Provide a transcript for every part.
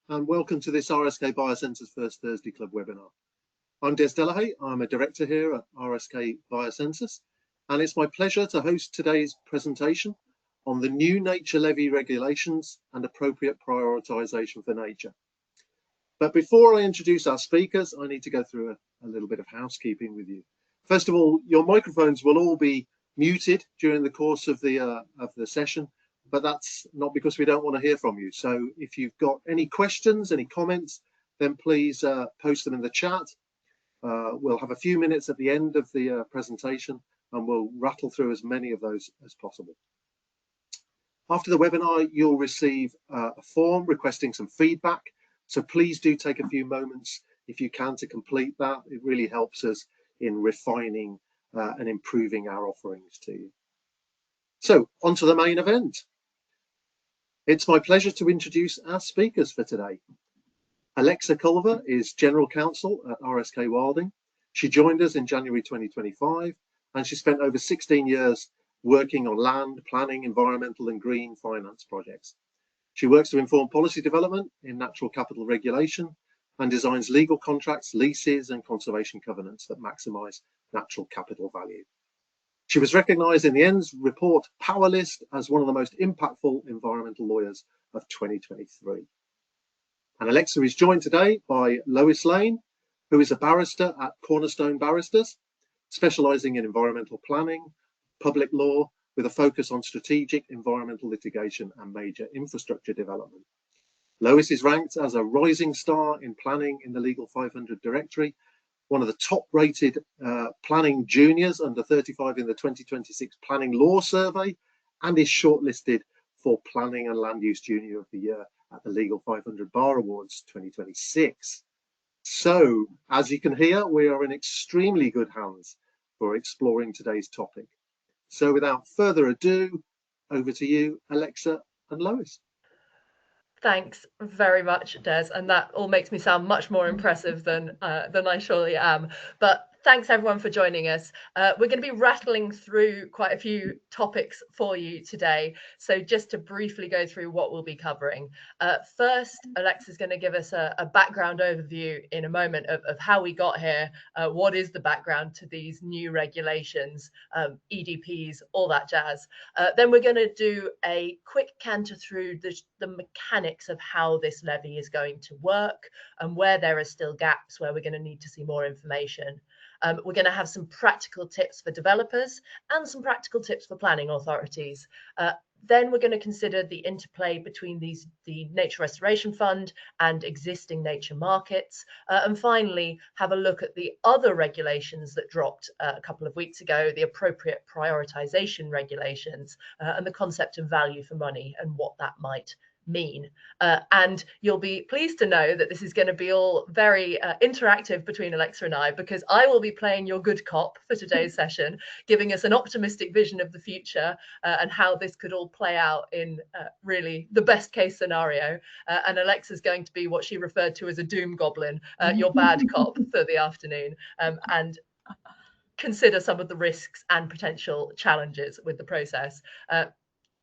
and welcome to this RSK Biocentres First Thursday Club webinar. I'm Des Delahaye, I'm a director here at RSK Biocentres, and it's my pleasure to host today's presentation on the new Nature Levy Regulations and appropriate prioritisation for nature. But before I introduce our speakers, I need to go through a little bit of housekeeping with you. First of all, your microphones will all be muted during the course of the session, but that's not because we don't want to hear from you. So if you've got any questions, any comments, then please post them in the chat. We'll have a few minutes at the end of the presentation and we'll rattle through as many of those as possible. After the webinar, you'll receive a form requesting some feedback. So please do take a few moments, if you can, to complete that. It really helps us in refining and improving our offerings to you. So on to the main event. It's my pleasure to introduce our speakers for today. Alexa Culver is General Counsel at RSK Wilding. She joined us in January 2025, and she spent over 16 years working on land, planning, environmental and green finance projects. She works to inform policy development in natural capital regulation and designs legal contracts, leases and conservation covenants that maximise natural capital value. She was recognised in the ENDS report Power List as one of the most impactful environmental lawyers of 2023. And Alexa is joined today by Lois Lane, who is a barrister at Cornerstone Barristers, specialising in environmental planning, public law, with a focus on strategic environmental litigation and major infrastructure development. Lois is ranked as a rising star in planning in the Legal 500 directory, one of the top rated planning juniors under 35 in the 2026 Planning Law Survey, and is shortlisted for Planning and Land Use Junior of the Year at the Legal 500 Bar Awards 2026. So, as you can hear, we are in extremely good hands for exploring today's topic. So without further ado, over to you, Alexa and Lois. Thanks very much, Des, and that all makes me sound much more impressive than I surely am. But thanks everyone for joining us. We're going to be rattling through quite a few topics for you today. So just to briefly go through what we'll be covering. First, Alexa's going to give us a background overview in a moment of how we got here, what is the background to these new regulations, EDPs, all that jazz. Then we're going to do a quick canter through the mechanics of how this levy is going to work and where there are still gaps where we're going to need to see more information. We're going to have some practical tips for developers and some practical tips for planning authorities. Then we're going to consider the interplay between the Nature Restoration Fund and existing nature markets. And finally, have a look at the other regulations that dropped a couple of weeks ago, the appropriate prioritisation regulations, and the concept of value for money and what that might mean. And you'll be pleased to know that this is going to be all very interactive between Alexa and I, because I will be playing your good cop for today's session, giving us an optimistic vision of the future and how this could all play out in really the best case scenario. And Alexa's going to be what she referred to as a doom goblin, your bad cop for the afternoon, and consider some of the risks and potential challenges with the process.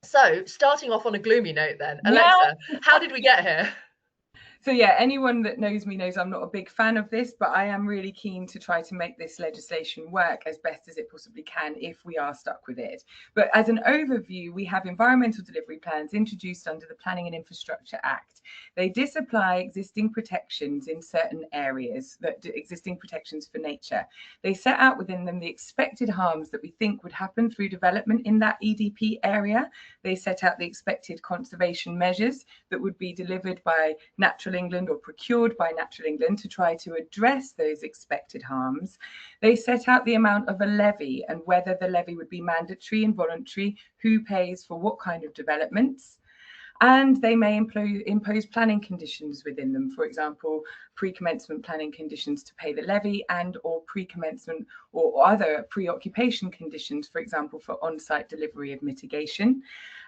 So starting off on a gloomy note then, Alexa, how did we get here? So yeah, anyone that knows me knows I'm not a big fan of this, but I am really keen to try to make this legislation work as best as it possibly can if we are stuck with it. But as an overview, we have environmental delivery plans introduced under the Planning and Infrastructure Act. They disapply existing protections in certain areas, existing protections for nature. They set out within them the expected harms that we think would happen through development in that EDP area. They set out the expected conservation measures that would be delivered by Natural England or procured by Natural England to try to address those expected harms. They set out the amount of a levy and whether the levy would be mandatory and voluntary, who pays for what kind of developments. And they may impose planning conditions within them, for example, pre-commencement planning conditions to pay the levy and or pre-commencement or other pre-occupation conditions, for example, for on-site delivery of mitigation.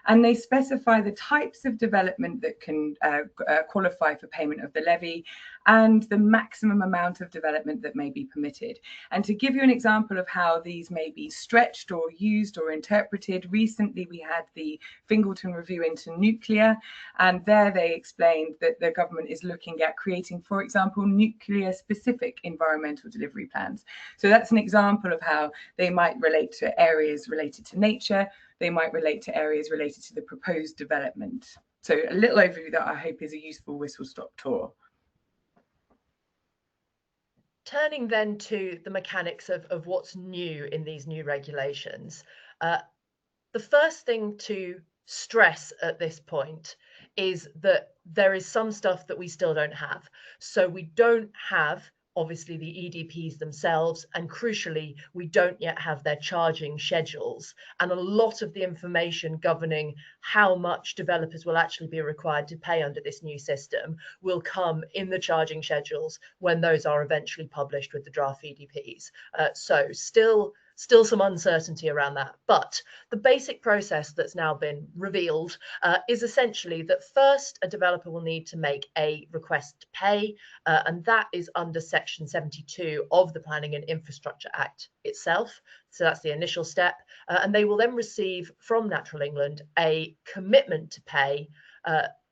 and they specify the types of development that can qualify for payment of the levy and the maximum amount of development that may be permitted. And to give you an example of how these may be stretched or used or interpreted, recently we had the Fingleton review into nuclear, and there they explained that the government is looking at creating, for example, nuclear specific environmental delivery plans. So that's an example of how they might relate to areas related to nature, they might relate to areas related to the proposed development. So a little overview that I hope is a useful whistle-stop tour. Turning then to the mechanics of what's new in these new regulations, the first thing to stress at this point is that there is some stuff that we still don't have. So we don't have, obviously, the EDPs themselves, and crucially, we don't yet have their charging schedules. And a lot of the information governing how much developers will actually be required to pay under this new system will come in the charging schedules when those are eventually published with the draft EDPs. So still some uncertainty around that. But the basic process that's now been revealed is essentially that first a developer will need to make a request to pay, and that is under Section 72 of the Planning and Infrastructure Act itself. So that's the initial step. And they will then receive from Natural England a commitment to pay.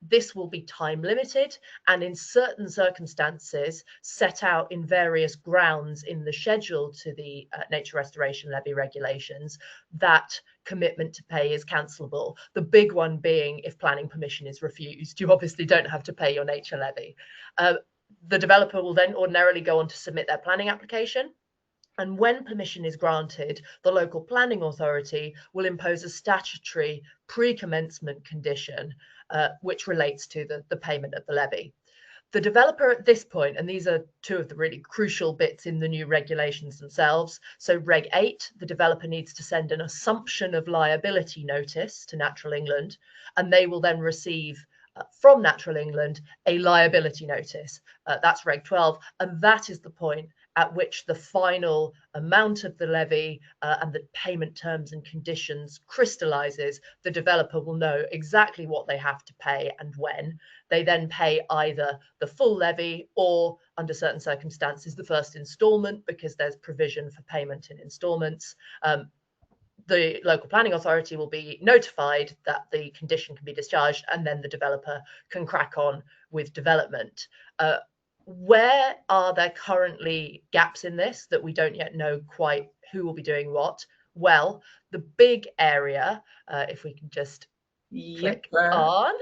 This will be time limited and in certain circumstances set out in various grounds in the schedule to the Nature Restoration Levy Regulations. That commitment to pay is cancelable. The big one being if planning permission is refused. You obviously don't have to pay your nature levy. The developer will then ordinarily go on to submit their planning application. And when permission is granted, the local planning authority will impose a statutory pre-commencement condition, which relates to the payment of the levy. The developer at this point, and these are two of the really crucial bits in the new regulations themselves. So Reg 8, the developer needs to send an assumption of liability notice to Natural England, and they will then receive from Natural England a liability notice. That's Reg 12, and that is the point at which the final amount of the levy and the payment terms and conditions crystallizes. The developer will know exactly what they have to pay and when. They then pay either the full levy or, under certain circumstances, the first instalment, because there's provision for payment in instalments. The local planning authority will be notified that the condition can be discharged, and then the developer can crack on with development. Where are there currently gaps in this that we don't yet know quite who will be doing what? Well, the big area, if we can just click on,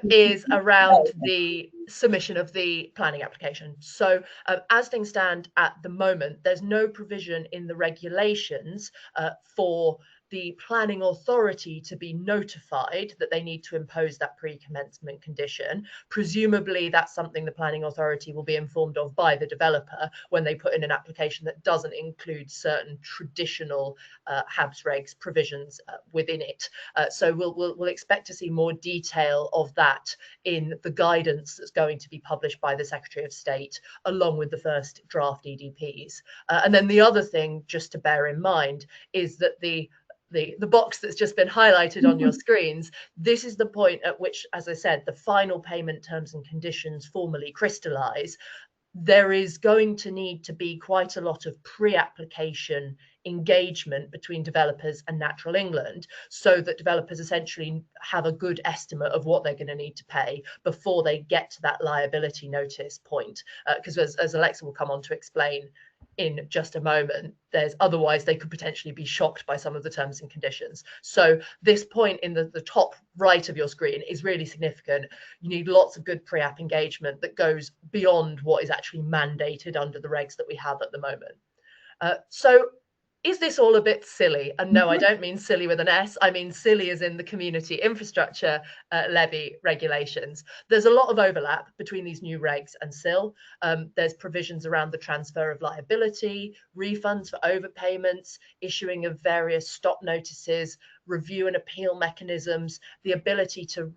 is around the submission of the planning application. So as things stand at the moment, there's no provision in the regulations for the planning authority to be notified that they need to impose that pre-commencement condition. Presumably that's something the planning authority will be informed of by the developer when they put in an application that doesn't include certain traditional HABS regs provisions within it. So we'll expect to see more detail of that in the guidance that's going to be published by the Secretary of State along with the first draft EDPs. And then the other thing just to bear in mind is that the box that's just been highlighted on your screens, this is the point at which, as I said, the final payment terms and conditions formally crystallize. There is going to need to be quite a lot of pre-application engagement between developers and Natural England so that developers essentially have a good estimate of what they're going to need to pay before they get to that liability notice point. Because as Alexa will come on to explain in just a moment, otherwise they could potentially be shocked by some of the terms and conditions. So this point in the top right of your screen is really significant. You need lots of good pre-app engagement that goes beyond what is actually mandated under the regs that we have at the moment. So is this all a bit silly? And no, I don't mean silly with an S. I mean silly as in the community infrastructure levy regulations. There's a lot of overlap between these new regs and SIL. There's provisions around the transfer of liability, refunds for overpayments, issuing of various stop notices, review and appeal mechanisms, the ability to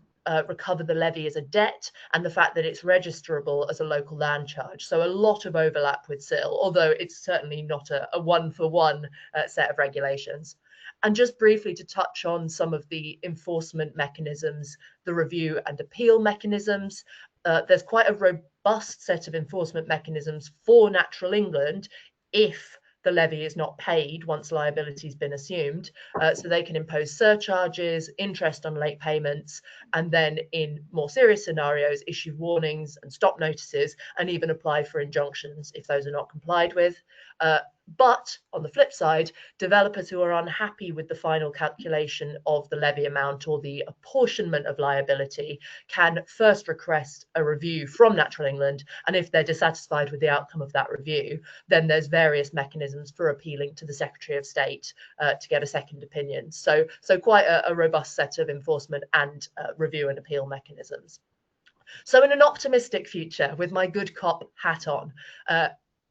recover the levy as a debt, and the fact that it's registerable as a local land charge. So a lot of overlap with SIL, although it's certainly not a one-for-one set of regulations. And just briefly to touch on some of the enforcement mechanisms, the review and appeal mechanisms. There's quite a robust set of enforcement mechanisms for Natural England if the levy is not paid once liability has been assumed. So they can impose surcharges, interest on late payments, and then in more serious scenarios, issue warnings and stop notices, and even apply for injunctions if those are not complied with. But on the flip side, developers who are unhappy with the final calculation of the levy amount or the apportionment of liability can first request a review from Natural England. And if they're dissatisfied with the outcome of that review, then there's various mechanisms for appealing to the Secretary of State to get a second opinion. So quite a robust set of enforcement and review and appeal mechanisms. So in an optimistic future, with my good cop hat on,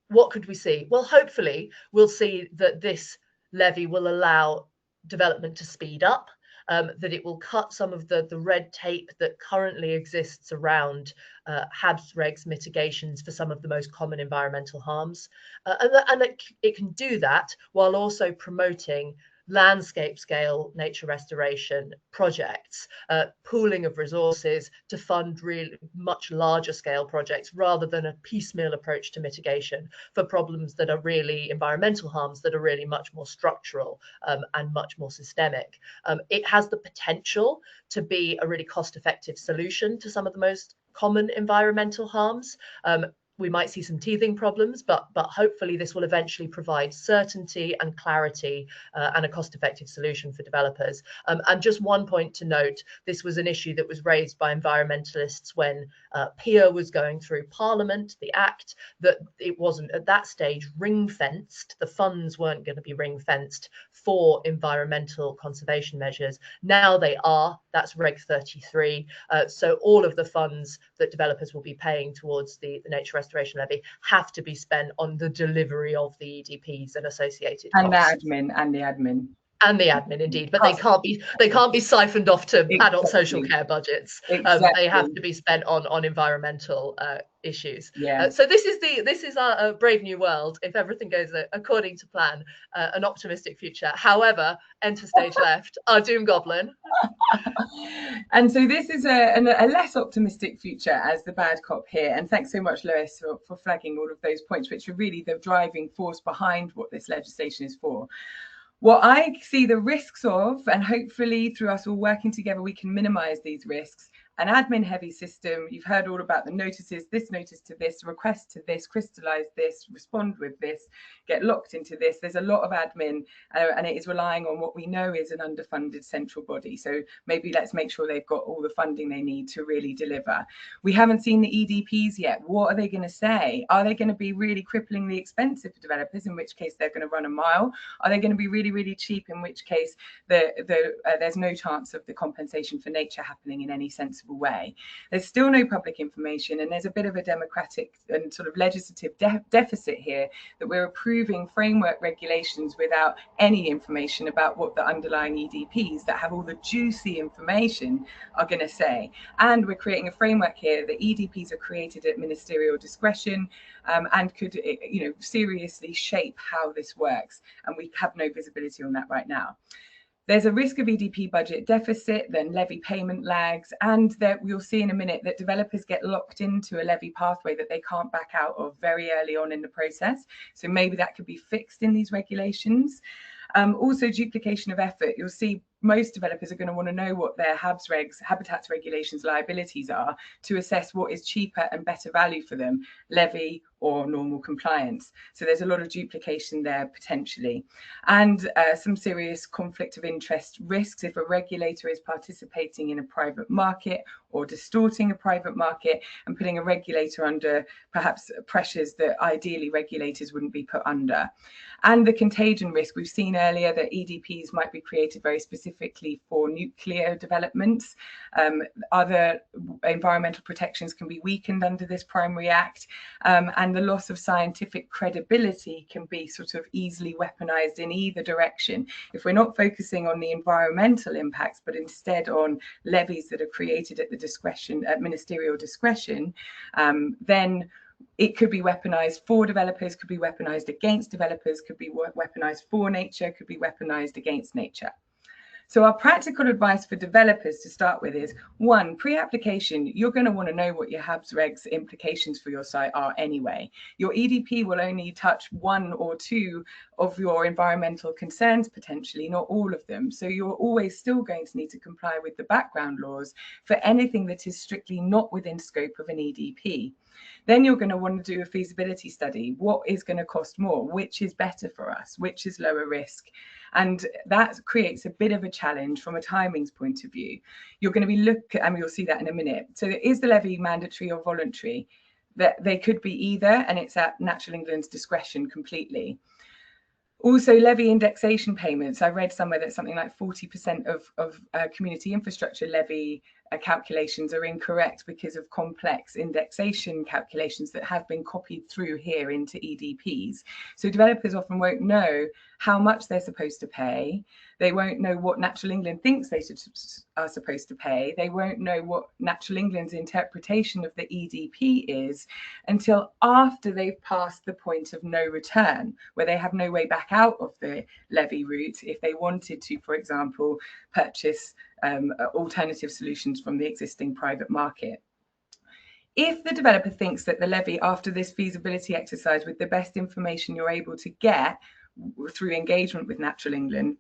what could we see? Well, hopefully we'll see that this levy will allow development to speed up, that it will cut some of the red tape that currently exists around HABs regs mitigations for some of the most common environmental harms. And it can do that while also promoting landscape scale nature restoration projects, pooling of resources to fund really much larger scale projects rather than a piecemeal approach to mitigation for problems that are really environmental harms that are really much more structural and much more systemic. It has the potential to be a really cost-effective solution to some of the most common environmental harms. We might see some teething problems, but hopefully this will eventually provide certainty and clarity and a cost-effective solution for developers. And just one point to note, this was an issue that was raised by environmentalists when PIA was going through Parliament, the Act, that it wasn't at that stage ring-fenced. The funds weren't going to be ring-fenced for environmental conservation measures. Now they are. That's Reg 33. So all of the funds that developers will be paying towards the Nature Restoration Levy have to be spent on the delivery of the EDPs and associated costs. And the admin indeed, but they can't be siphoned off to adult social care budgets. They have to be spent on environmental issues. So this is our brave new world if everything goes according to plan, an optimistic future. However, enter stage left, our doom goblin. And so this is a less optimistic future as the bad cop here. And thanks so much, Lois, for flagging all of those points, which are really the driving force behind what this legislation is for. What I see the risks of, and hopefully through us all working together, we can minimize these risks. An admin heavy system, you've heard all about the notices, this notice to this, request to this, crystallize this, respond with this, get locked into this. There's a lot of admin and it is relying on what we know is an underfunded central body. So maybe let's make sure they've got all the funding they need to really deliver. We haven't seen the EDPs yet. What are they going to say? Are they going to be really cripplingly expensive for developers, in which case they're going to run a mile? Are they going to be really, really cheap, in which case there's no chance of the compensation for nature happening in any sensible way? There's still no public information, and there's a bit of a democratic and sort of legislative deficit here, that we're approving framework regulations without any information about what the underlying EDPs that have all the juicy information are going to say. And we're creating a framework here that EDPs are created at ministerial discretion and could seriously shape how this works, and we have no visibility on that right now. There's a risk of EDP budget deficit, then levy payment lags, and that we'll see in a minute that developers get locked into a levy pathway that they can't back out of very early on in the process. So maybe that could be fixed in these regulations. Also, duplication of effort. You'll see most developers are going to want to know what their habitats regulations liabilities are to assess what is cheaper and better value for them, levy or normal compliance. So there's a lot of duplication there potentially. And some serious conflict of interest risks if a regulator is participating in a private market or distorting a private market and putting a regulator under perhaps pressures that ideally regulators wouldn't be put under. And the contagion risk. We've seen earlier that EDPs might be created very specifically for nuclear developments. Other environmental protections can be weakened under this primary act, and the loss of scientific credibility can be sort of easily weaponized in either direction. If we're not focusing on the environmental impacts, but instead on levies that are created at the discretion, at ministerial discretion, then It could be weaponized for developers, could be weaponized against developers, could be weaponized for nature, could be weaponized against nature. So our practical advice for developers to start with is, one, pre-application, you're going to want to know what your HABs regs implications for your site are anyway. Your EDP will only touch one or two of your environmental concerns, potentially, not all of them. So you're always still going to need to comply with the background laws for anything that is strictly not within scope of an EDP. Then you're going to want to do a feasibility study. What is going to cost more? Which is better for us? Which is lower risk? And that creates a bit of a challenge from a timings point of view. You're going to be and we'll see that in a minute. So is the levy mandatory or voluntary? That they could be either, and it's at Natural England's discretion completely. Also, levy indexation payments. I read somewhere that something like 40% of community infrastructure levy calculations are incorrect because of complex indexation calculations that have been copied through here into EDPs. So developers often won't know how much they're supposed to pay. They won't know what Natural England thinks they are supposed to pay. They won't know what Natural England's interpretation of the EDP is until after they've passed the point of no return, where they have no way back out of the levy route if they wanted to, for example, purchase alternative solutions from the existing private market. If the developer thinks that the levy, after this feasibility exercise with the best information you're able to get through engagement with Natural England,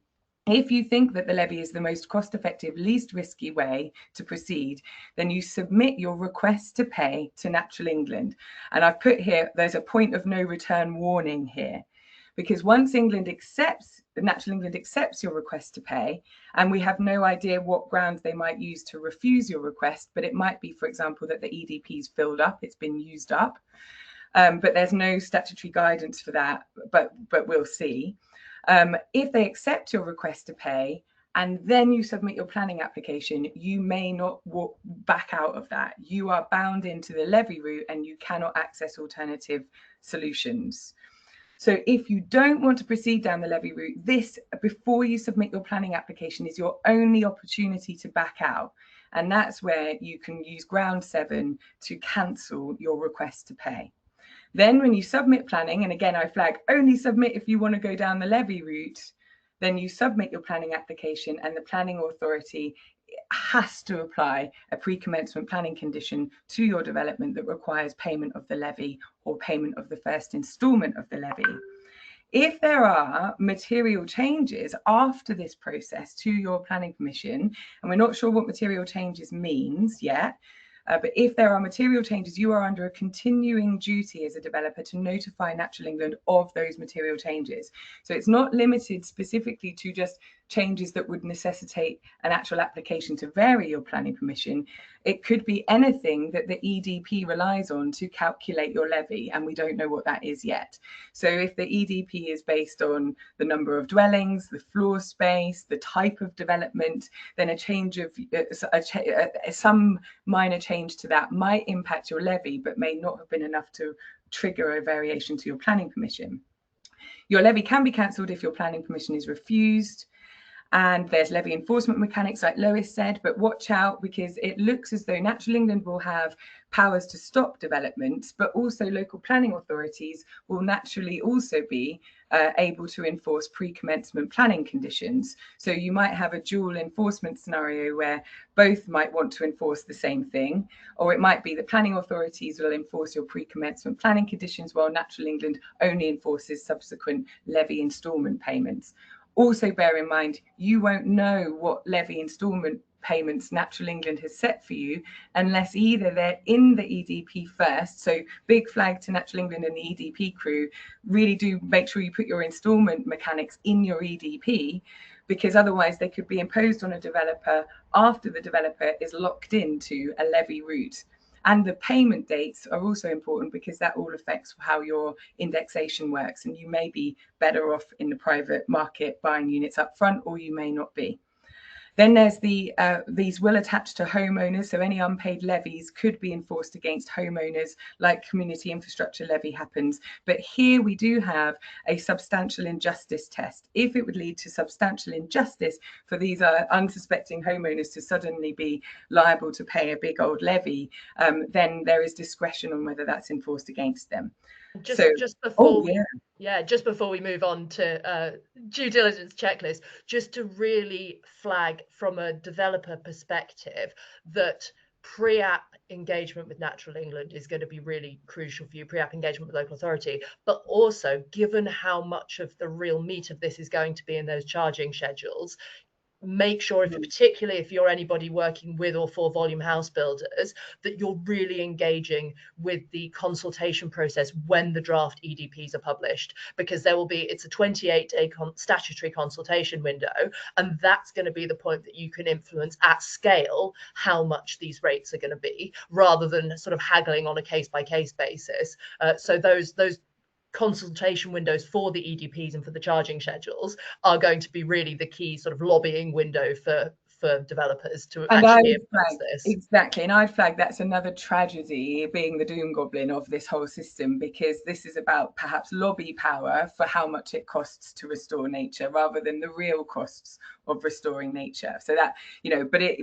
if you think that the levy is the most cost-effective, least risky way to proceed, then you submit your request to pay to Natural England. And I've put here, there's a point of no return warning here, because once Natural England accepts your request to pay, and we have no idea what grounds they might use to refuse your request, but it might be, for example, that the EDP's filled up, it's been used up, but there's no statutory guidance for that, but we'll see. If they accept your request to pay and then you submit your planning application, you may not back out of that. You are bound into the levy route and you cannot access alternative solutions. So if you don't want to proceed down the levy route, this, before you submit your planning application, is your only opportunity to back out. And that's where you can use ground 7 to cancel your request to pay. Then when you submit planning, and again, I flag only submit if you want to go down the levy route, then you submit your planning application and the planning authority has to apply a pre-commencement planning condition to your development that requires payment of the levy or payment of the first instalment of the levy. If there are material changes after this process to your planning permission, and we're not sure what material changes means yet, but if there are material changes, you are under a continuing duty as a developer to notify Natural England of those material changes. So it's not limited specifically to just changes that would necessitate an actual application to vary your planning permission. It could be anything that the EDP relies on to calculate your levy, and we don't know what that is yet. So if the EDP is based on the number of dwellings, the floor space, the type of development, then a change of some minor change to that might impact your levy, but may not have been enough to trigger a variation to your planning permission. Your levy can be cancelled if your planning permission is refused. And there's levy enforcement mechanics, like Lois said, but watch out, because it looks as though Natural England will have powers to stop developments, but also local planning authorities will naturally also be able to enforce pre-commencement planning conditions. So you might have a dual enforcement scenario where both might want to enforce the same thing, or it might be that planning authorities will enforce your pre-commencement planning conditions while Natural England only enforces subsequent levy instalment payments. Also bear in mind, you won't know what levy instalment payments Natural England has set for you unless either they're in the EDP first. So big flag to Natural England and the EDP crew, really do make sure you put your instalment mechanics in your EDP, because otherwise they could be imposed on a developer after the developer is locked into a levy route. And the payment dates are also important, because that all affects how your indexation works. And you may be better off in the private market buying units up front, or you may not be. Then there's these will attach to homeowners, so any unpaid levies could be enforced against homeowners, like community infrastructure levy happens. But here we do have a substantial injustice test. If it would lead to substantial injustice for these unsuspecting homeowners to suddenly be liable to pay a big old levy, then there is discretion on whether that's enforced against them. Just before we move on to due diligence checklist, just to really flag from a developer perspective that pre-app engagement with Natural England is going to be really crucial for you, pre-app engagement with local authority, but also given how much of the real meat of this is going to be in those charging schedules, make sure, particularly if you're anybody working with or for volume house builders, that you're really engaging with the consultation process when the draft EDPs are published, because it's a 28-day statutory consultation window, and that's going to be the point that you can influence at scale how much these rates are going to be, rather than sort of haggling on a case-by-case basis. So those consultation windows for the EDPs and for the charging schedules are going to be really the key sort of lobbying window for developers to actually influence this. Exactly, and I'd flag that's another tragedy, being the doom goblin of this whole system, because this is about perhaps lobby power for how much it costs to restore nature, rather than the real costs of restoring nature. So that,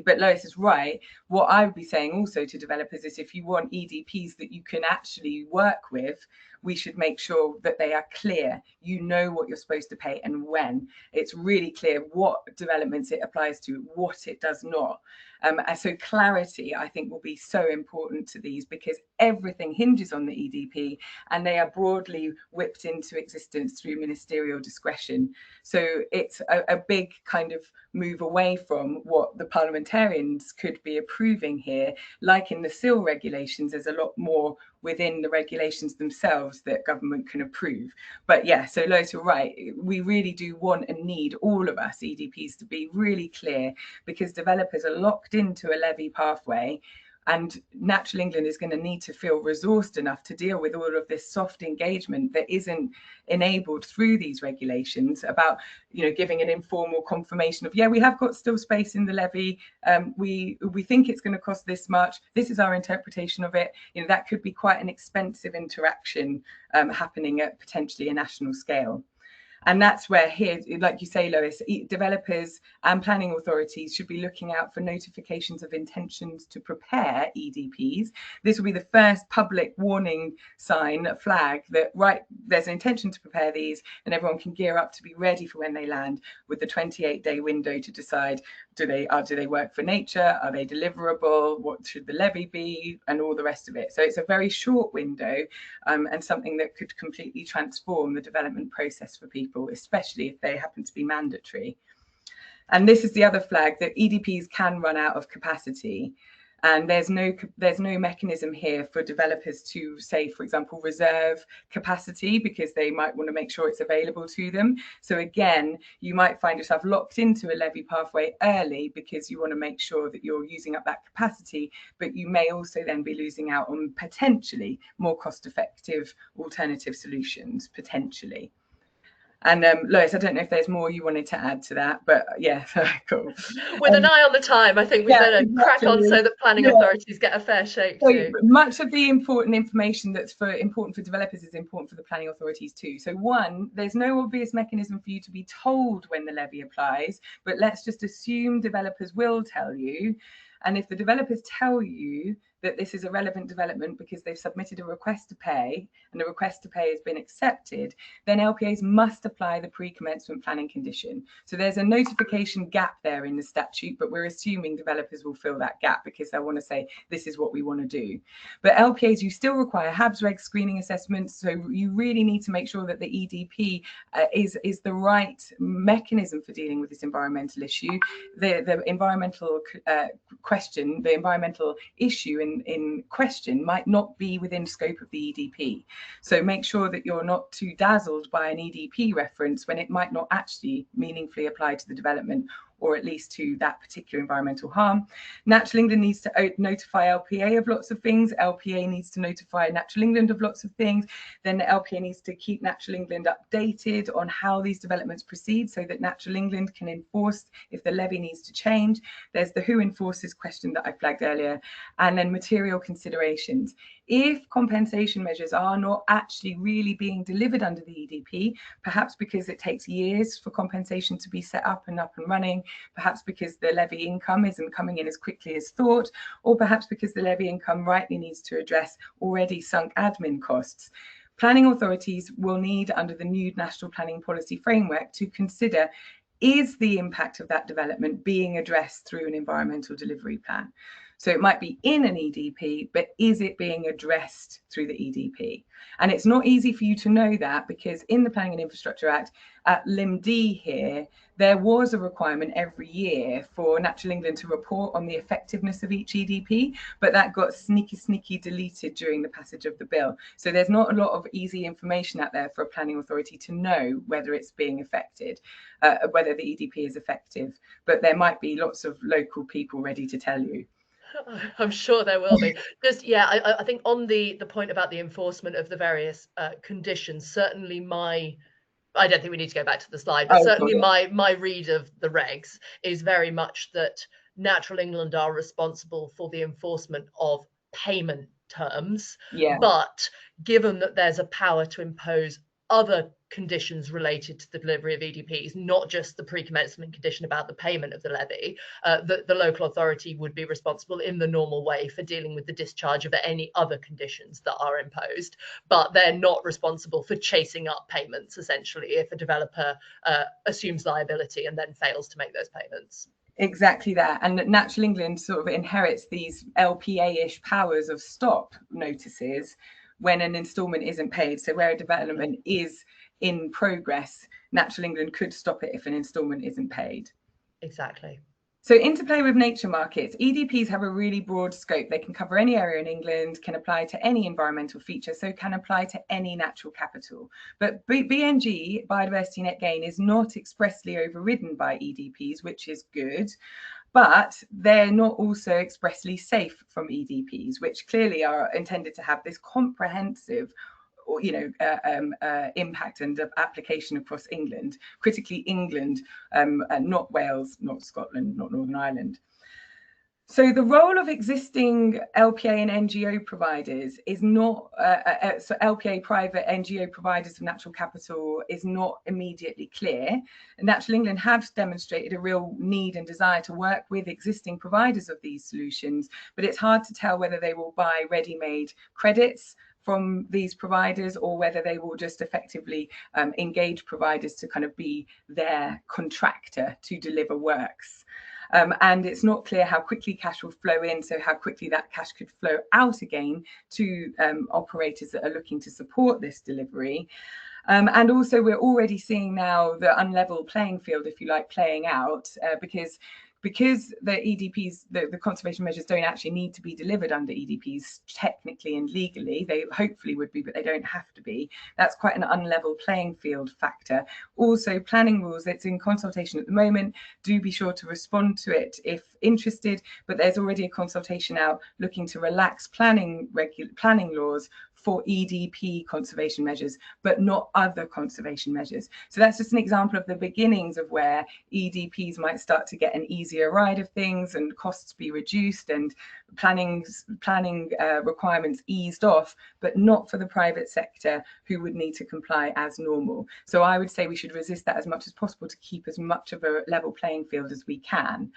but Lois is right. What I would be saying also to developers is, if you want EDPs that you can actually work with, we should make sure that they are clear. You know what you're supposed to pay and when. It's really clear what developments it applies to, what it does not. And so clarity, I think, will be so important to these, because everything hinges on the EDP, and they are broadly whipped into existence through ministerial discretion. So it's a big kind of move away from what the parliamentarians could be approving here. Like in the SIL regulations, there's a lot more within the regulations themselves that government can approve. But yeah, so Lois, you're right. We really do want and need, all of us EDPs, to be really clear, because developers are locked into a levy pathway, and Natural England is going to need to feel resourced enough to deal with all of this soft engagement that isn't enabled through these regulations, about giving an informal confirmation of, yeah, we have got still space in the levy, we think it's going to cost this much, this is our interpretation of it. That could be quite an expensive interaction happening at potentially a national scale. And that's where here, like you say, Lois, developers and planning authorities should be looking out for notifications of intentions to prepare EDPs. This will be the first public warning sign, flag, that, right, there's an intention to prepare these, and everyone can gear up to be ready for when they land, with the 28-day window to decide, do they work for nature? Are they deliverable? What should the levy be? And all the rest of it. So it's a very short window, and something that could completely transform the development process for people, especially if they happen to be mandatory. And this is the other flag, that EDPs can run out of capacity. And there's no mechanism here for developers to, say, for example, reserve capacity, because they might want to make sure it's available to them. So again, you might find yourself locked into a levy pathway early because you want to make sure that you're using up that capacity, but you may also then be losing out on potentially more cost-effective alternative solutions, potentially. And Lois, I don't know if there's more you wanted to add to that, but yeah, cool. With an eye on the time, I think we better crack on so that planning authorities get a fair shake too. Much of the important information that's important for developers is important for the planning authorities too. So one, there's no obvious mechanism for you to be told when the levy applies, but let's just assume developers will tell you. And if the developers tell you that this is a relevant development because they've submitted a request to pay and the request to pay has been accepted, then LPAs must apply the pre-commencement planning condition. So there's a notification gap there in the statute, but we're assuming developers will fill that gap because they want to say, this is what we want to do. But LPAs, you still require HABS reg screening assessments. So you really need to make sure that the EDP is the right mechanism for dealing with this environmental issue. The environmental question, the environmental issue in question might not be within scope of the EDP. So make sure that you're not too dazzled by an EDP reference when it might not actually meaningfully apply to the development or at least to that particular environmental harm. Natural England needs to notify LPA of lots of things. LPA needs to notify Natural England of lots of things. Then the LPA needs to keep Natural England updated on how these developments proceed so that Natural England can enforce if the levy needs to change. There's the who enforces question that I flagged earlier, and then material considerations. If compensation measures are not actually really being delivered under the EDP, perhaps because it takes years for compensation to be set up and running, perhaps because the levy income isn't coming in as quickly as thought, or perhaps because the levy income rightly needs to address already sunk admin costs, planning authorities will need, under the new National Planning Policy Framework, to consider, is the impact of that development being addressed through an environmental delivery plan? So it might be in an EDP, but is it being addressed through the EDP? And it's not easy for you to know that, because in the Planning and Infrastructure Act, at Lim D here, there was a requirement every year for Natural England to report on the effectiveness of each EDP, but that got sneaky deleted during the passage of the bill. So there's not a lot of easy information out there for a planning authority to know whether it's being affected, whether the EDP is effective, but there might be lots of local people ready to tell you. I'm sure there will be. Just, yeah, I think on the point about the enforcement of the various conditions, certainly I don't think we need to go back to the slide, but certainly my read of the regs is very much that Natural England are responsible for the enforcement of payment terms. Yeah. But given that there's a power to impose other conditions related to the delivery of EDPs, not just the pre-commencement condition about the payment of the levy, the local authority would be responsible in the normal way for dealing with the discharge of any other conditions that are imposed, but they're not responsible for chasing up payments, essentially, if a developer assumes liability and then fails to make those payments. Exactly that. And Natural England sort of inherits these LPA-ish powers of stop notices when an instalment isn't paid. So where a development is in progress, Natural England could stop it if an instalment isn't paid. Exactly. So interplay with nature markets. EDPs have a really broad scope. They can cover any area in England, can apply to any environmental feature, so can apply to any natural capital. But BNG, biodiversity net gain, is not expressly overridden by EDPs, which is good. But they're not also expressly safe from EDPs, which clearly are intended to have this comprehensive, impact and application across England, critically England, not Wales, not Scotland, not Northern Ireland. So the role of existing LPA and NGO providers is not, so LPA private NGO providers of natural capital is not immediately clear. And Natural England have demonstrated a real need and desire to work with existing providers of these solutions, but it's hard to tell whether they will buy ready-made credits from these providers or whether they will just effectively engage providers to kind of be their contractor to deliver works. And it's not clear how quickly cash will flow in, so how quickly that cash could flow out again to operators that are looking to support this delivery. And also we're already seeing now the unlevel playing field, if you like, playing out because the EDPs, the conservation measures don't actually need to be delivered under EDPs technically and legally. They hopefully would be, but they don't have to be. That's quite an unlevel playing field factor. Also, planning rules, it's in consultation at the moment. Do be sure to respond to it if interested, but there's already a consultation out looking to relax planning laws for EDP conservation measures, but not other conservation measures. So that's just an example of the beginnings of where EDPs might start to get an easier ride of things and costs be reduced and planning requirements eased off, but not for the private sector who would need to comply as normal. So I would say we should resist that as much as possible to keep as much of a level playing field as we can.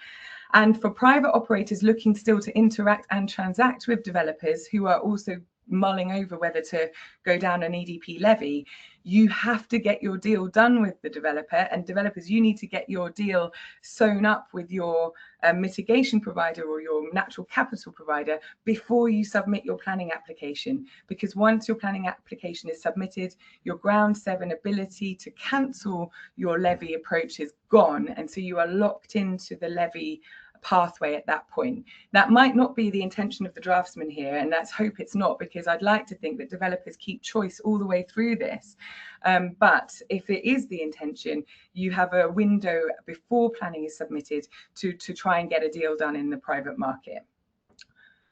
And for private operators looking still to interact and transact with developers who are also mulling over whether to go down an EDP levy, you have to get your deal done with the developer, and developers, you need to get your deal sewn up with your mitigation provider or your natural capital provider before you submit your planning application, because once your planning application is submitted, your ground 7 ability to cancel your levy approach is gone, and so you are locked into the levy pathway at that point. That might not be the intention of the draftsman here, and let's hope it's not, because I'd like to think that developers keep choice all the way through this. But if it is the intention, you have a window before planning is submitted to try and get a deal done in the private market.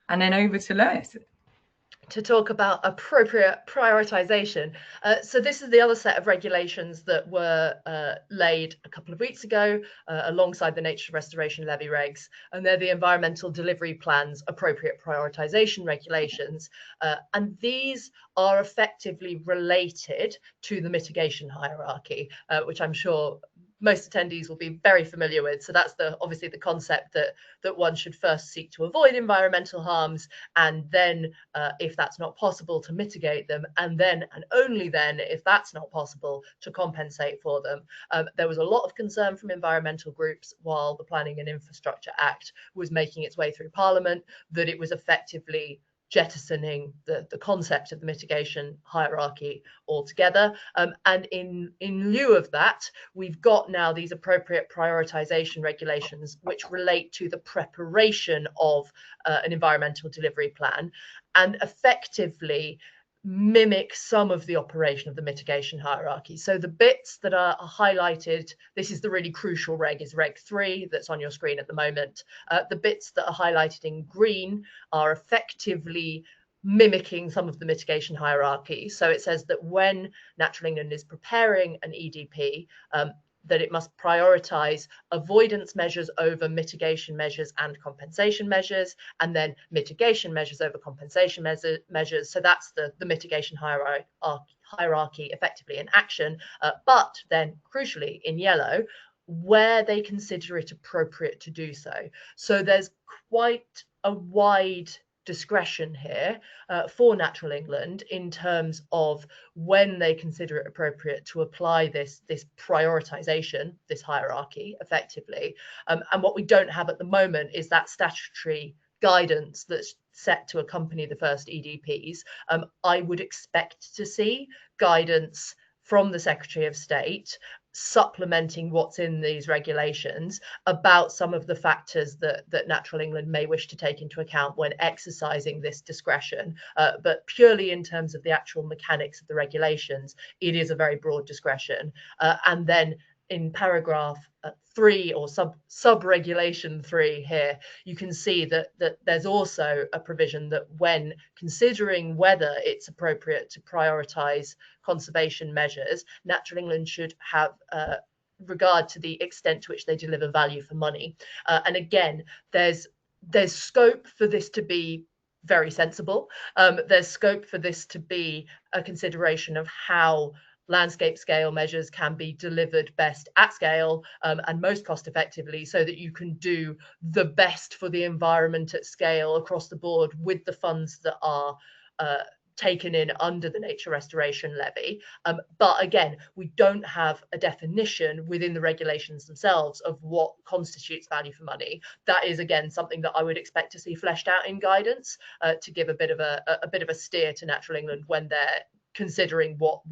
And then over to Lois to talk about appropriate prioritisation. So this is the other set of regulations that were laid a couple of weeks ago alongside the Nature Restoration Levy Regs, and they're the Environmental Delivery Plans Appropriate Prioritisation Regulations. And these are effectively related to the mitigation hierarchy, which I'm sure most attendees will be very familiar with. So that's obviously the concept that one should first seek to avoid environmental harms, and then if that's not possible, to mitigate them, and then and only then, if that's not possible, to compensate for them. There was a lot of concern from environmental groups while the Planning and Infrastructure Act was making its way through Parliament that it was effectively jettisoning the concept of the mitigation hierarchy altogether. And in lieu of that, we've got now these appropriate prioritisation regulations, which relate to the preparation of an environmental delivery plan, and effectively mimic some of the operation of the mitigation hierarchy. So the bits that are highlighted, this is the really crucial reg, is Reg 3 that's on your screen at the moment. The bits that are highlighted in green are effectively mimicking some of the mitigation hierarchy. So it says that when Natural England is preparing an EDP, that it must prioritise avoidance measures over mitigation measures and compensation measures, and then mitigation measures over compensation measures. So that's the mitigation hierarchy effectively in action. But then crucially in yellow, where they consider it appropriate to do so. So there's quite a wide discretion here for Natural England in terms of when they consider it appropriate to apply this prioritisation, this hierarchy effectively. And what we don't have at the moment is that statutory guidance that's set to accompany the first EDPs. I would expect to see guidance from the Secretary of State supplementing what's in these regulations about some of the factors that Natural England may wish to take into account when exercising this discretion. But purely in terms of the actual mechanics of the regulations, it is a very broad discretion. And then in paragraph 3 or sub-regulation 3 here, you can see that there's also a provision that when considering whether it's appropriate to prioritise conservation measures, Natural England should have regard to the extent to which they deliver value for money. And again, there's scope for this to be very sensible. There's scope for this to be a consideration of how landscape scale measures can be delivered best at scale and most cost effectively, so that you can do the best for the environment at scale across the board with the funds that are taken in under the Nature Restoration Levy. But again, we don't have a definition within the regulations themselves of what constitutes value for money. That is again something that I would expect to see fleshed out in guidance to give a bit of a steer to Natural England when they're considering what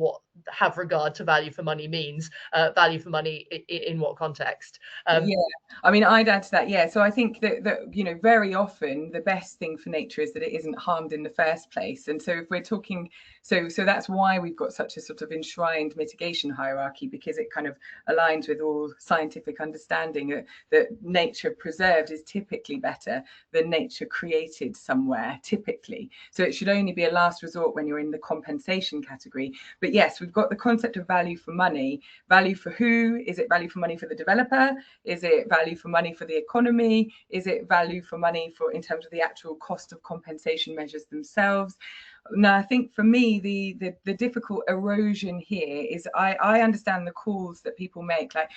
have regard to value for money means. Value for money in what context? Yeah, I mean, I'd add to that. Yeah, so I think that you know, very often the best thing for nature is that it isn't harmed in the first place. And so if we're talking, so that's why we've got such a sort of enshrined mitigation hierarchy, because it kind of aligns with all scientific understanding that nature preserved is typically better than nature created somewhere, typically. So it should only be a last resort when you're in the compensation category. But yes, we've got the concept of value for money. Value for who? Is it value for money for the developer? Is it value for money for the economy? Is it value for money for in terms of the actual cost of compensation measures themselves? Now, I think for me, the difficult erosion here is I understand the calls that people make, like,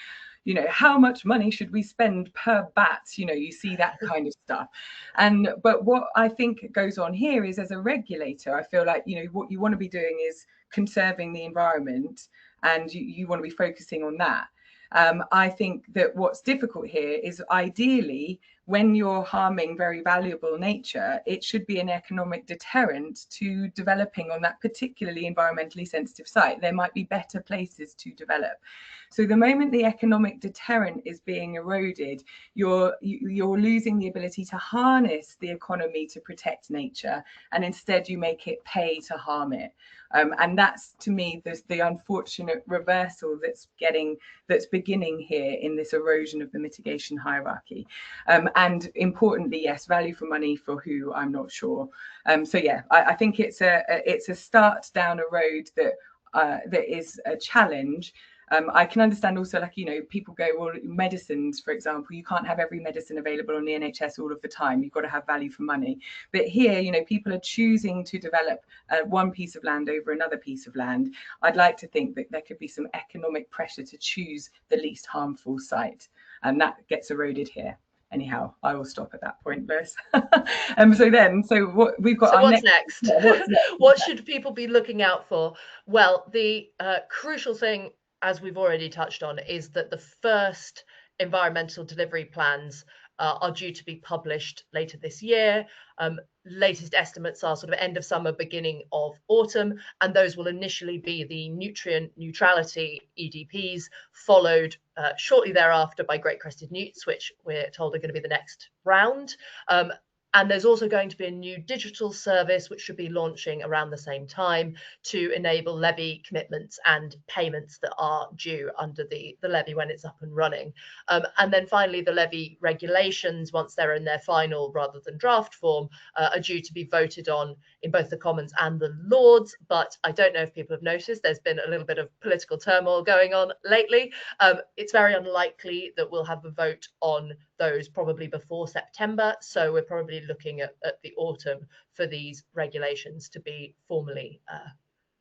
you know, how much money should we spend per bat? You know, you see that kind of stuff. But what I think goes on here is, as a regulator, I feel like, you know, what you want to be doing is conserving the environment, and you want to be focusing on that. I think that what's difficult here is ideally when you're harming very valuable nature, it should be an economic deterrent to developing on that particularly environmentally sensitive site. There might be better places to develop. So the moment the economic deterrent is being eroded, you're losing the ability to harness the economy to protect nature, and instead you make it pay to harm it. And that's, to me, the unfortunate reversal that's beginning here in this erosion of the mitigation hierarchy. And importantly, yes, value for money for who, I'm not sure. So yeah, I think it's a start down a road that is a challenge. I can understand also, like, you know, people go, well, medicines, for example, you can't have every medicine available on the NHS all of the time. You've got to have value for money. But here, you know, people are choosing to develop one piece of land over another piece of land. I'd like to think that there could be some economic pressure to choose the least harmful site, and that gets eroded here. Anyhow, I will stop at that point, Lois. So what we've got. So what's next? Yeah, what's next? What should people be looking out for? Well, the crucial thing, as we've already touched on, is that the first environmental delivery plans are due to be published later this year. Latest estimates are sort of end of summer, beginning of autumn, and those will initially be the nutrient neutrality EDPs, followed shortly thereafter by great crested newts, which we're told are going to be the next round. And there's also going to be a new digital service which should be launching around the same time to enable levy commitments and payments that are due under the levy when it's up and running. And then finally, the levy regulations, once they're in their final rather than draft form, are due to be voted on in both the Commons and the Lords. But I don't know if people have noticed, there's been a little bit of political turmoil going on lately. It's very unlikely that we'll have a vote on those probably before September. So we're probably looking at the autumn for these regulations to be formally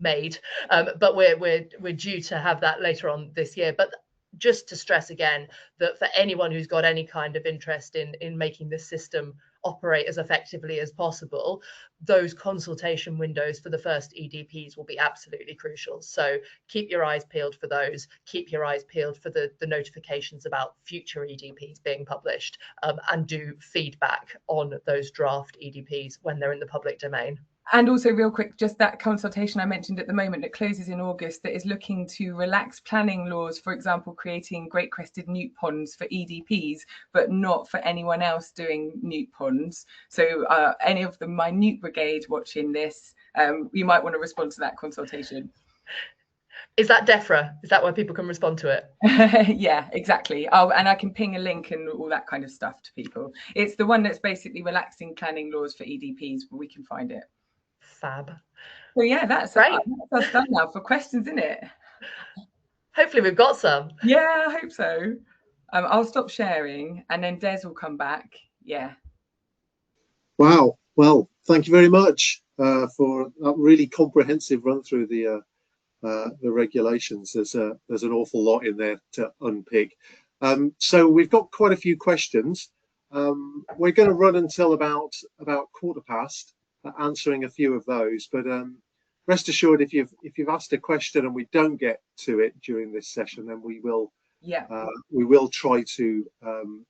made. But we're due to have that later on this year. But just to stress again that for anyone who's got any kind of interest in making this system operate as effectively as possible, those consultation windows for the first EDPs will be absolutely crucial. So keep your eyes peeled for those, keep your eyes peeled for the notifications about future EDPs being published, and do feedback on those draft EDPs when they're in the public domain. And also, real quick, just that consultation I mentioned at the moment that closes in August, that is looking to relax planning laws, for example, creating great crested newt ponds for EDPs, but not for anyone else doing newt ponds. So any of the minute brigade watching this, you might want to respond to that consultation. Is that DEFRA? Is that where people can respond to it? Yeah, exactly. And I can ping a link and all that kind of stuff to people. It's the one that's basically relaxing planning laws for EDPs, but we can find it. Fab. So yeah, that's great. That's done now for questions, isn't it? Hopefully we've got some. Yeah, I hope so. I'll stop sharing and then Des will come back. Yeah. Wow. Well, thank you very much for that really comprehensive run through the regulations. There's an awful lot in there to unpick. So we've got quite a few questions. We're going to run until about 1:15. Answering a few of those, but rest assured, if you've asked a question and we don't get to it during this session, then we will try to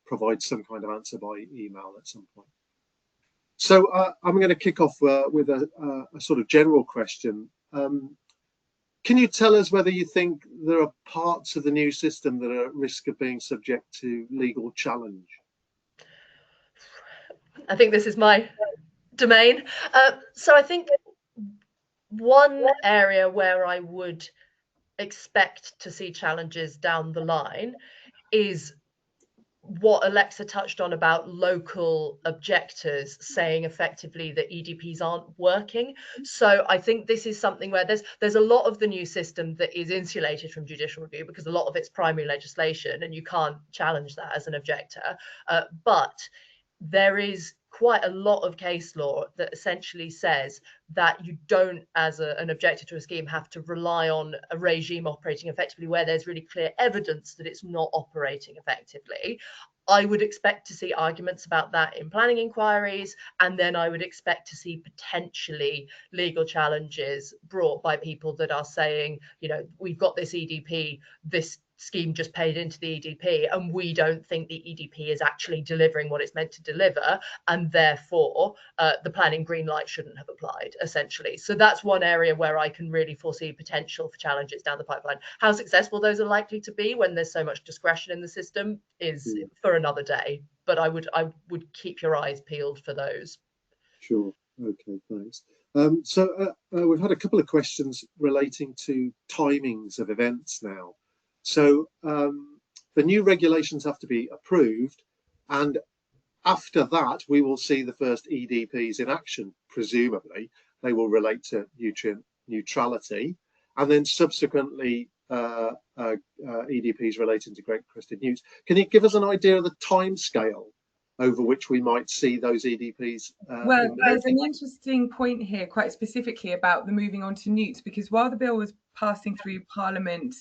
provide some kind of answer by email at some point. So I'm going to kick off with a sort of general question. Can you tell us whether you think there are parts of the new system that are at risk of being subject to legal challenge? I think this is my domain. So I think one area where I would expect to see challenges down the line is what Alexa touched on about local objectors saying effectively that EDPs aren't working. So I think this is something where there's a lot of the new system that is insulated from judicial review because a lot of it's primary legislation and you can't challenge that as an objector. But there is quite a lot of case law that essentially says that you don't, as an objector to a scheme, have to rely on a regime operating effectively where there's really clear evidence that it's not operating effectively. I would expect to see arguments about that in planning inquiries, and then I would expect to see potentially legal challenges brought by people that are saying, you know, we've got this EDP, this scheme just paid into the EDP, and we don't think the EDP is actually delivering what it's meant to deliver, and therefore the planning green light shouldn't have applied, essentially. So that's one area where I can really foresee potential for challenges down the pipeline. How successful those are likely to be when there's so much discretion in the system is for another day, but I would keep your eyes peeled for those. Sure. Okay, thanks. We've had a couple of questions relating to timings of events now. So the new regulations have to be approved, and after that we will see the first EDPs in action. Presumably they will relate to nutrient neutrality, and then subsequently EDPs relating to great crested newts. Can you give us an idea of the time scale over which we might see those EDPs? Well, there's an interesting point here, quite specifically about the moving on to newts, because while the bill was passing through Parliament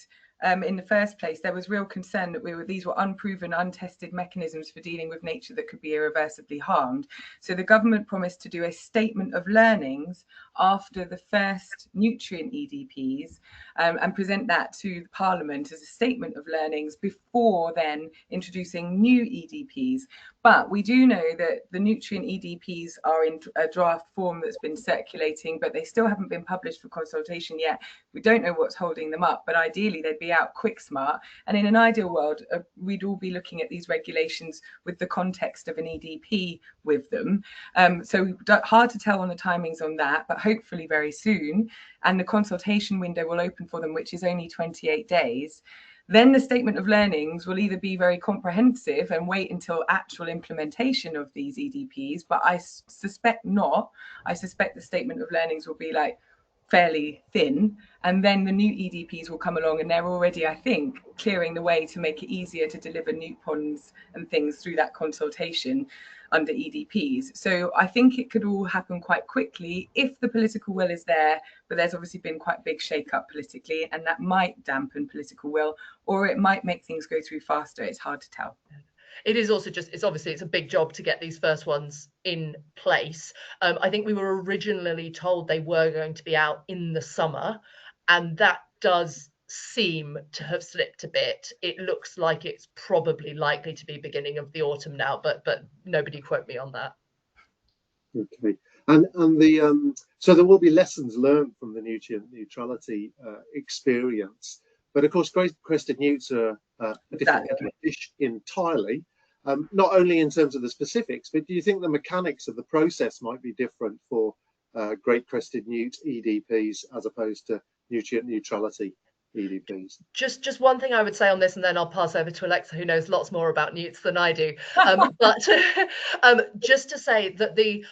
in the first place, there was real concern that these were unproven, untested mechanisms for dealing with nature that could be irreversibly harmed. So the government promised to do a statement of learnings after the first nutrient EDPs and present that to Parliament as a statement of learnings before then introducing new EDPs. But we do know that the nutrient EDPs are in a draft form that's been circulating, but they still haven't been published for consultation yet. We don't know what's holding them up, but ideally they'd be out quick smart. And in an ideal world, we'd all be looking at these regulations with the context of an EDP with them. So hard to tell on the timings on that, but hopefully very soon. And the consultation window will open for them, which is only 28 days. Then the statement of learnings will either be very comprehensive and wait until actual implementation of these EDPs, but I suspect not. I suspect the statement of learnings will be like fairly thin, and then the new EDPs will come along, and they're already, I think, clearing the way to make it easier to deliver newt ponds and things through that consultation under EDPs. So I think it could all happen quite quickly if the political will is there, but there's obviously been quite a big shake-up politically, and that might dampen political will, or it might make things go through faster. It's hard to tell. It is also just, it's a big job to get these first ones in place. I think we were originally told they were going to be out in the summer, and that does seem to have slipped a bit. It looks like it's probably likely to be beginning of the autumn now, but nobody quote me on that. Okay, and the so there will be lessons learned from the nutrient neutrality experience, but of course great crested newts are a different dish entirely, not only in terms of the specifics, but do you think the mechanics of the process might be different for great crested newt EDPs as opposed to nutrient neutrality EDPs? Just one thing I would say on this, and then I'll pass over to Alexa, who knows lots more about newts than I do. But just to say that the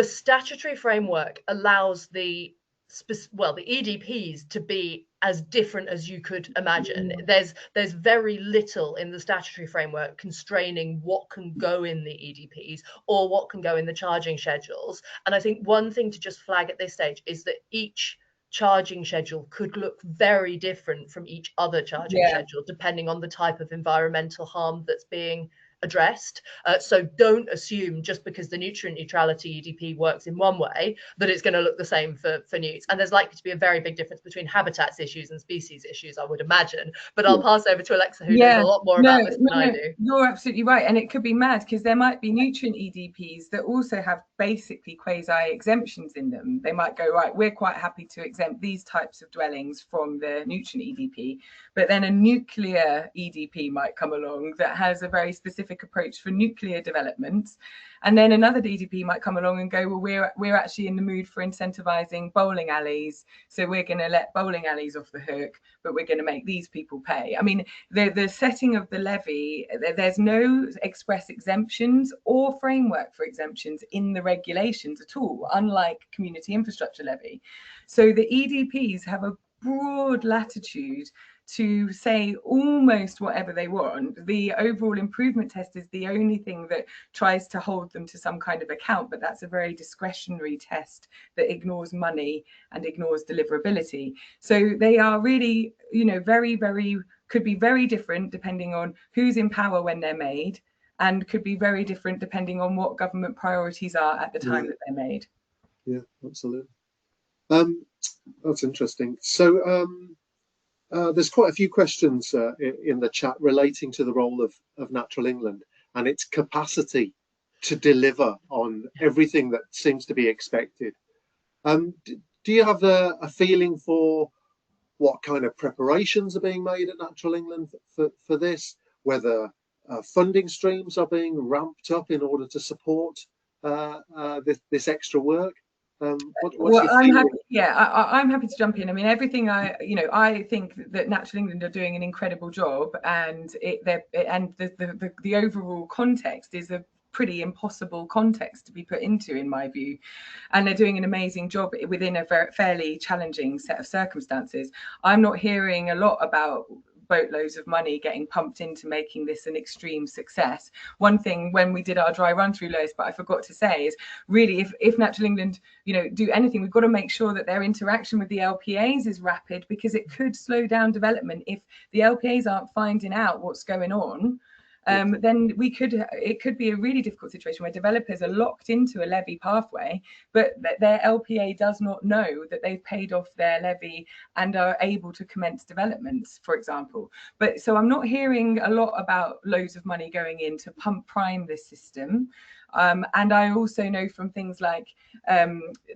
statutory framework allows the EDPs to be as different as you could imagine. There's very little in the statutory framework constraining what can go in the EDPs or what can go in the charging schedules. And I think one thing to just flag at this stage is that each charging schedule could look very different from each other charging schedule, depending on the type of environmental harm that's being addressed. So don't assume just because the nutrient neutrality EDP works in one way that it's going to look the same for newts. And there's likely to be a very big difference between habitats issues and species issues, I would imagine. But I'll pass over to Alexa, who knows a lot more about this than I do. You're absolutely right. And it could be mad because there might be nutrient EDPs that also have basically quasi exemptions in them. They might go, right, we're quite happy to exempt these types of dwellings from the nutrient EDP, but then a nuclear EDP might come along that has a very specific approach for nuclear developments, and then another EDP might come along and go, well, we're actually in the mood for incentivizing bowling alleys, so we're going to let bowling alleys off the hook, but we're going to make these people pay. I mean, the setting of the levy, there's no express exemptions or framework for exemptions in the regulations at all, unlike community infrastructure levy. So the EDPs have a broad latitude to say almost whatever they want. The overall improvement test is the only thing that tries to hold them to some kind of account, but that's a very discretionary test that ignores money and ignores deliverability. So they are really, very, very, could be very different depending on who's in power when they're made, and could be very different depending on what government priorities are at the time that they're made. Yeah, absolutely. That's interesting. So There's quite a few questions in the chat relating to the role of Natural England and its capacity to deliver on everything that seems to be expected. Do you have a feeling for what kind of preparations are being made at Natural England for this, whether funding streams are being ramped up in order to support this extra work? Well, I'm happy. Yeah, I'm happy to jump in. I mean, everything I think that Natural England are doing an incredible job, and the overall context is a pretty impossible context to be put into, in my view, and they're doing an amazing job within a fairly challenging set of circumstances. I'm not hearing a lot about boatloads of money getting pumped into making this an extreme success. One thing when we did our dry run through, Lois, but I forgot to say, is really if Natural England do anything, we've got to make sure that their interaction with the LPAs is rapid, because it could slow down development if the LPAs aren't finding out what's going on. Then it could be a really difficult situation where developers are locked into a levy pathway, but their LPA does not know that they've paid off their levy and are able to commence developments, for example. But so I'm not hearing a lot about loads of money going in to prime this system. And I also know from things like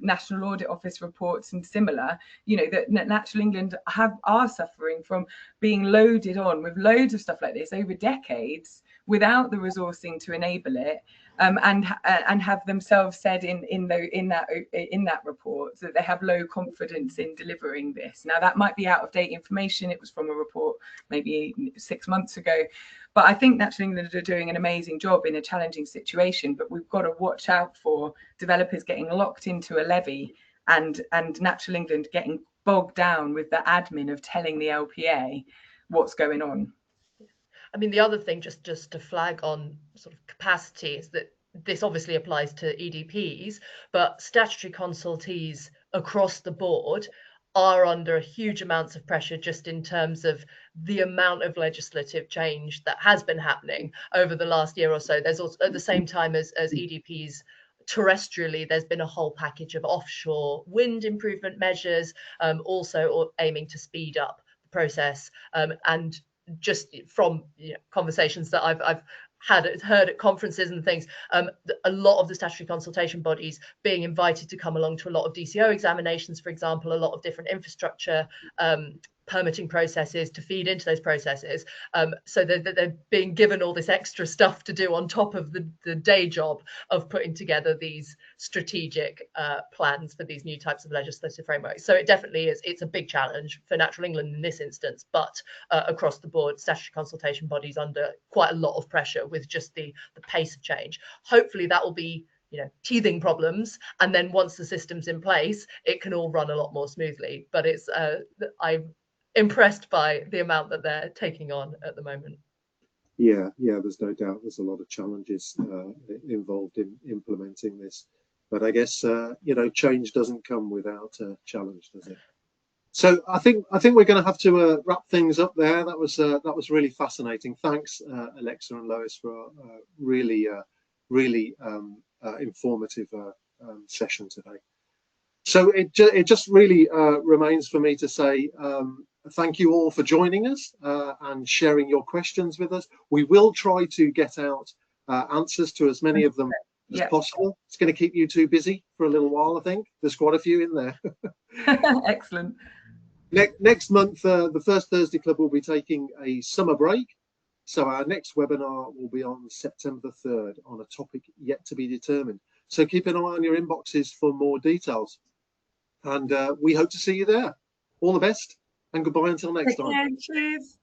National Audit Office reports and similar, that Natural England are suffering from being loaded on with loads of stuff like this over decades without the resourcing to enable it, and have themselves said in that report that they have low confidence in delivering this. Now, that might be out of date information. It was from a report maybe 6 months ago. But I think Natural England are doing an amazing job in a challenging situation, but we've got to watch out for developers getting locked into a levy and Natural England getting bogged down with the admin of telling the LPA what's going on. I mean, the other thing, just to flag on sort of capacity, is that this obviously applies to EDPs, but statutory consultees across the board are under huge amounts of pressure just in terms of the amount of legislative change that has been happening over the last year or so. There's also, at the same time as EDPs terrestrially, there's been a whole package of offshore wind improvement measures, also aiming to speed up the process, and just from conversations that I've heard at conferences and things, a lot of the statutory consultation bodies being invited to come along to a lot of DCO examinations, for example, a lot of different infrastructure permitting processes to feed into those processes, so that they're being given all this extra stuff to do on top of the day job of putting together these strategic plans for these new types of legislative frameworks. So it definitely is, it's a big challenge for Natural England in this instance, but across the board, statutory consultation bodies under quite a lot of pressure with just the pace of change. Hopefully that will be teething problems, and then once the system's in place, it can all run a lot more smoothly. But it's I'm impressed by the amount that they're taking on at the moment. Yeah, there's no doubt there's a lot of challenges involved in implementing this, but I guess change doesn't come without a challenge, does it? So I think we're going to have to wrap things up there. That was really fascinating. Thanks, Alexa and Lois, for a really informative session today. So it just really remains for me to say thank you all for joining us and sharing your questions with us. We will try to get out answers to as many of them as possible. It's going to keep you two busy for a little while, I think. There's quite a few in there. Excellent. Next month, the First Thursday Club will be taking a summer break. So our next webinar will be on September the 3rd on a topic yet to be determined. So keep an eye on your inboxes for more details. And we hope to see you there. All the best and goodbye until next time. Cheers.